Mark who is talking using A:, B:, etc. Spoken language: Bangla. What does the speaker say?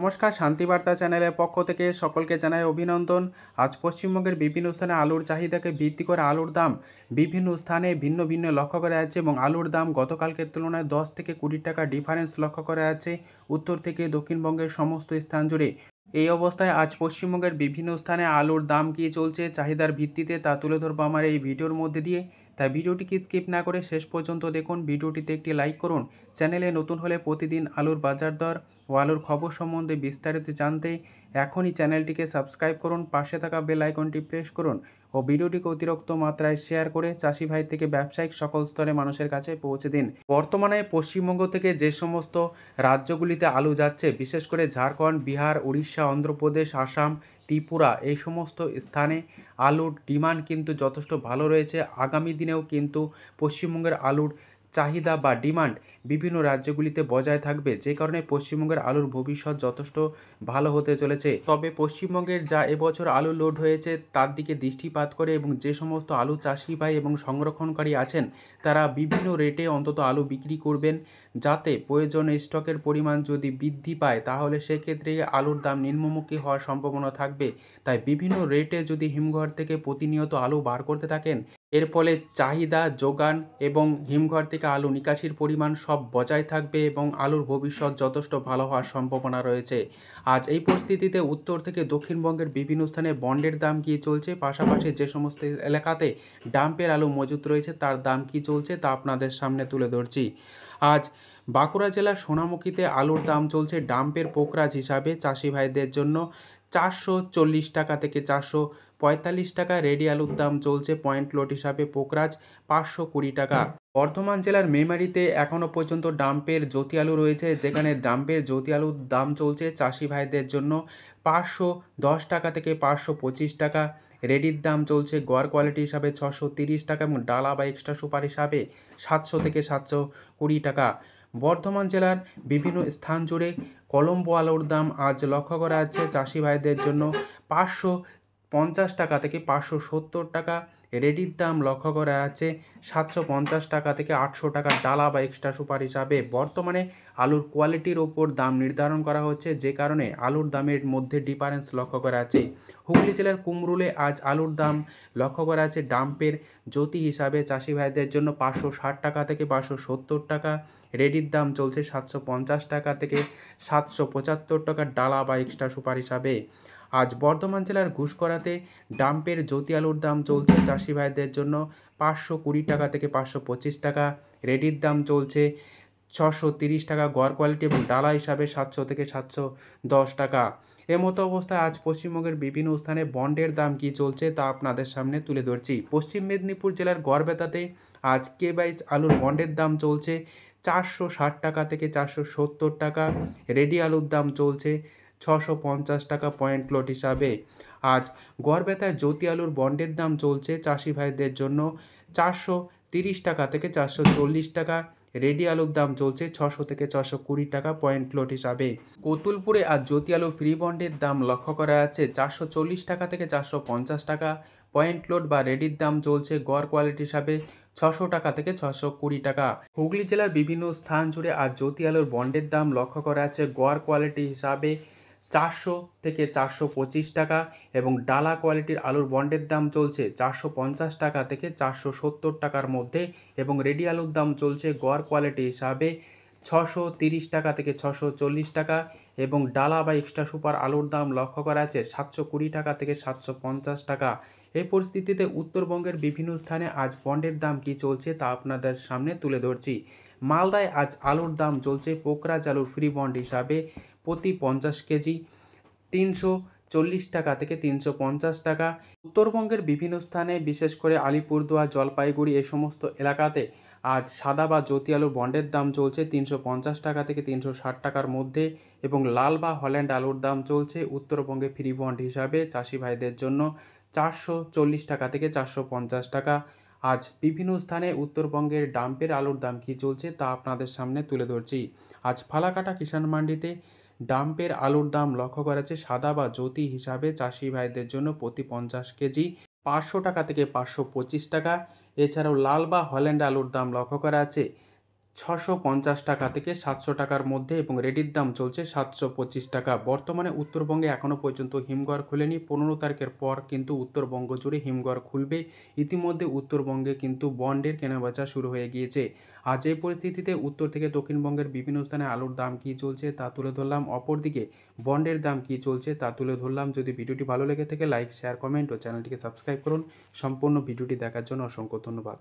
A: নমস্কার, শান্তিবার্তা চ্যানেলের পক্ষ থেকে সকলকে জানাই অভিনন্দন। আজ পশ্চিমবঙ্গের বিভিন্ন স্থানে আলুর চাহিদাকে ভিত্তি করে আলুর দাম বিভিন্ন স্থানে ভিন্ন ভিন্ন লক্ষ্য করা যাচ্ছে এবং আলুর দাম গতকালকের তুলনায় 10 থেকে 20 টাকা ডিফারেন্স লক্ষ্য করা যাচ্ছে উত্তর থেকে দক্ষিণবঙ্গের সমস্ত স্থান জুড়ে। এই অবস্থায় আজ পশ্চিমবঙ্গের বিভিন্ন স্থানে আলুর দাম কী চলছে চাহিদার ভিত্তিতে তা তুলে ধরবো আমার এই ভিডিওর মধ্যে দিয়ে। তাই ভিডিওটিকে স্কিপ না করে শেষ পর্যন্ত দেখুন, ভিডিওটিতে একটি লাইক করুন। চ্যানেলে নতুন হলে প্রতিদিন আলুর বাজার দর ও আলুর খবর সম্বন্ধে বিস্তারিত জানতে এখনই চ্যানেলটিকে সাবস্ক্রাইব করুন, পাশে থাকা বেল আইকনটি প্রেস করুন ও ভিডিওটিকে অতিরিক্ত মাত্রায় শেয়ার করে চাষি ভাই থেকে ব্যবসায়িক সকল স্তরে মানুষের কাছে পৌঁছে দিন। বর্তমানে পশ্চিমবঙ্গ থেকে যে সমস্ত রাজ্যগুলিতে আলু যাচ্ছে, বিশেষ করে ঝাড়খণ্ড, বিহার, উড়িষ্যা, অন্ধ্রপ্রদেশ, আসাম, ত্রিপুরা, এই সমস্ত স্থানে আলুর ডিমান্ড কিন্তু যথেষ্ট ভালো রয়েছে। আগামী দিনেও কিন্তু পশ্চিমবঙ্গের আলুর চাহিদা বা ডিমান্ড বিভিন্ন রাজ্যগুলিতে বজায় থাকবে, যে কারণে পশ্চিমবঙ্গের আলুর ভবিষ্যৎ যথেষ্ট ভালো হতে চলেছে। তবে পশ্চিমবঙ্গের যা এবছর আলু লোড হয়েছে তার দিকে দৃষ্টিপাত করে এবং যে সমস্ত আলু চাষি ভাই এবং সংরক্ষণকারী আছেন তারা বিভিন্ন রেটে অন্তত আলু বিক্রি করবেন, যাতে প্রয়োজনে স্টকের পরিমাণ যদি বৃদ্ধি পায় তাহলে সেক্ষেত্রে আলুর দাম নিম্নমুখী হওয়ার সম্ভাবনা থাকবে। তাই বিভিন্ন রেটে যদি হিমঘর থেকে প্রতিনিয়ত আলু বার করতে থাকেন, এর ফলে চাহিদা, যোগান এবং হিমঘর থেকে আলু নিকাশির পরিমাণ সব বজায় থাকবে এবং আলুর ভবিষ্যৎ যথেষ্ট ভালো হওয়ার সম্ভাবনা রয়েছে। আজ এই পরিস্থিতিতে উত্তর থেকে দক্ষিণবঙ্গের বিভিন্ন স্থানে বন্ডের দাম কী চলছে, পাশাপাশি যে সমস্ত এলাকাতে ডাম্পের আলু মজুত রয়েছে তার দাম কী চলছে তা আপনাদের সামনে তুলে ধরছি। আজ বাঁকুড়া জেলার সোনামুখীতে আলুর দাম চলছে ডাম্পের পোকরাজ হিসাবে চাষি ভাইদের জন্য 440 টাকা থেকে 445 টাকা। রেডি আলুর দাম চলছে পয়েন্ট লোড হিসাবে পোকরাজ 520 টাকা। বর্ধমান জেলার মেমারিতে এখনও পর্যন্ত ডাম্পের জ্যোতি আলু রয়েছে, যেখানে ডাম্পের জ্যোতি আলুর দাম চলছে চাষি ভাইদের জন্য 510 টাকা থেকে 525 টাকা। রেডির দাম চলছে গড় কোয়ালিটি হিসাবে 630 টাকা এবং ডালা বা এক্সট্রা সুপার হিসাবে 700 থেকে 720 টাকা। বর্ধমান জেলার বিভিন্ন স্থান জুড়ে কলম্বো আলুর দাম আজ লক্ষ্য করা যাচ্ছে চাষি ভাইদের জন্য 550 টাকা থেকে 570 টাকা। রেডির দাম লক্ষ্য করা যাচ্ছে 750 টাকা থেকে 800 টাকা ডালা বা এক্সট্রা সুপার হিসাবে। বর্তমানে আলুর কোয়ালিটির ওপর দাম নির্ধারণ করা হচ্ছে, যে কারণে আলুর দামের মধ্যে ডিফারেন্স লক্ষ্য করা যাচ্ছে। হুগলি জেলার কুমরুলে আজ আলুর দাম লক্ষ্য করা যাচ্ছে ডাম্পের জ্যোতি হিসাবে চাষি ভাইদের জন্য 560 টাকা থেকে 570 টাকা। রেডির দাম চলছে 750 টাকা থেকে 775 টাকা ডালা বা এক্সট্রা সুপার হিসাবে। আজ বর্ধমান জেলার ঘুষকরাতে ডাম্পের জ্যোতি আলুর দাম চলছে চাষি ভাইদের জন্য 520 টাকা থেকে 525 টাকা। রেডির দাম চলছে 630 টাকা গড় কোয়ালিটি এবং ডালা হিসাবে 700 থেকে 710 টাকা। মতো অবস্থায় আজ পশ্চিমবঙ্গের বিভিন্ন স্থানে বন্ডের দাম কী চলছে তা আপনাদের সামনে তুলে ধরছি। পশ্চিম মেদিনীপুর জেলার গড়বেতাতে আজ K22 আলুর বন্ডের দাম চলছে 460 টাকা থেকে 470 টাকা। রেডি আলুর দাম চলছে 650 টাকা পয়েন্ট লোড হিসাবে। আজ গড়বেতায় জ্যোতি আলুর বন্ডের দাম চলছে চাষি ভাইদের জন্য 430 টাকা থেকে 440 টাকা। রেডি আলুর দাম চলছে 600 থেকে 620 টাকা পয়েন্ট লোড হিসাবে। কতুলপুরে আজ জ্যোতি আলু ফ্রি বন্ডের দাম লক্ষ্য করা যাচ্ছে 440 টাকা থেকে 450 টাকা। পয়েন্ট লোড বা রেডির দাম চলছে গড় কোয়ালিটি হিসাবে 600 টাকা থেকে 620 টাকা। হুগলি জেলার বিভিন্ন স্থান জুড়ে আজ জ্যোতি আলুর বন্ডের দাম লক্ষ্য করা যাচ্ছে গড় কোয়ালিটি হিসাবে 400 থেকে 425 টাকা এবং ডালা কোয়ালিটির আলুর বন্ডের দাম চলছে 450 টাকা থেকে 470 টাকার মধ্যে এবং রেডি আলুর দাম চলছে গড় কোয়ালিটি হিসাবে 630 টাকা থেকে 640 টাকা এবং ডালা বা এক্সট্রা সুপার আলুর দাম লক্ষ্য করা যাচ্ছে 720 টাকা থেকে 750 টাকা। এই পরিস্থিতিতে উত্তরবঙ্গের বিভিন্ন স্থানে আজ বন্ডের দাম কী চলছে তা আপনাদের সামনে তুলে ধরছি। মালদায় আজ আলুর দাম চলছে পোকরাজ আলুর ফ্রি বন্ড হিসাবে প্রতি 50 কেজি 340 টাকা থেকে 350 টাকা। উত্তরবঙ্গের বিভিন্ন স্থানে বিশেষ করে আলিপুরদুয়ার, জলপাইগুড়ি এই সমস্ত এলাকাতে আজ সাদা বা জ্যোতি আলুর বন্ডের দাম চলছে 350 টাকা থেকে 360 টাকার মধ্যে এবং লাল বা হল্যান্ড আলুর দাম চলছে উত্তরবঙ্গে ফ্রি বন্ড হিসাবে চাষি ভাইদের জন্য 440 টাকা থেকে 450 টাকা। আজ বিভিন্ন স্থানে উত্তরবঙ্গের ডাম্পের আলুর দাম কী চলছে তা আপনাদের সামনে তুলে ধরছি। আজ ফালাকাটা কিষাণ মান্ডিতে ডাম্পের আলুর দাম লক্ষ্য করা যাচ্ছে সাদা বা জ্যোতি হিসাবে চাষি ভাইদের জন্য প্রতি 50 কেজি 500 টাকা থেকে 525 টাকা। এছাড়াও লাল বা হল্যান্ড আলুর দাম লক্ষ্য করা যাচ্ছে 650 টাকা থেকে 700 টাকার মধ্যে এবং রেডির দাম চলছে 725 টাকা। বর্তমানে উত্তরবঙ্গে এখনও পর্যন্ত হিমঘর খুলেনি। 15 তারিখের পর কিন্তু উত্তরবঙ্গ জুড়ে হিমঘর খুলবে। ইতিমধ্যে উত্তরবঙ্গে কিন্তু বন্ডের কেনাবেচা শুরু হয়ে গিয়েছে। আজ এই পরিস্থিতিতে উত্তর থেকে দক্ষিণবঙ্গের বিভিন্ন স্থানে আলুর দাম কী চলছে তা তুলে ধরলাম। অপরদিকে বন্ডের দাম কী চলছে তা তুলে ধরলাম। যদি ভিডিওটি ভালো লেগে থাকে লাইক, শেয়ার, কমেন্ট ও চ্যানেলটিকে সাবস্ক্রাইব করুন। সম্পূর্ণ ভিডিওটি দেখার জন্য অসংখ্য ধন্যবাদ।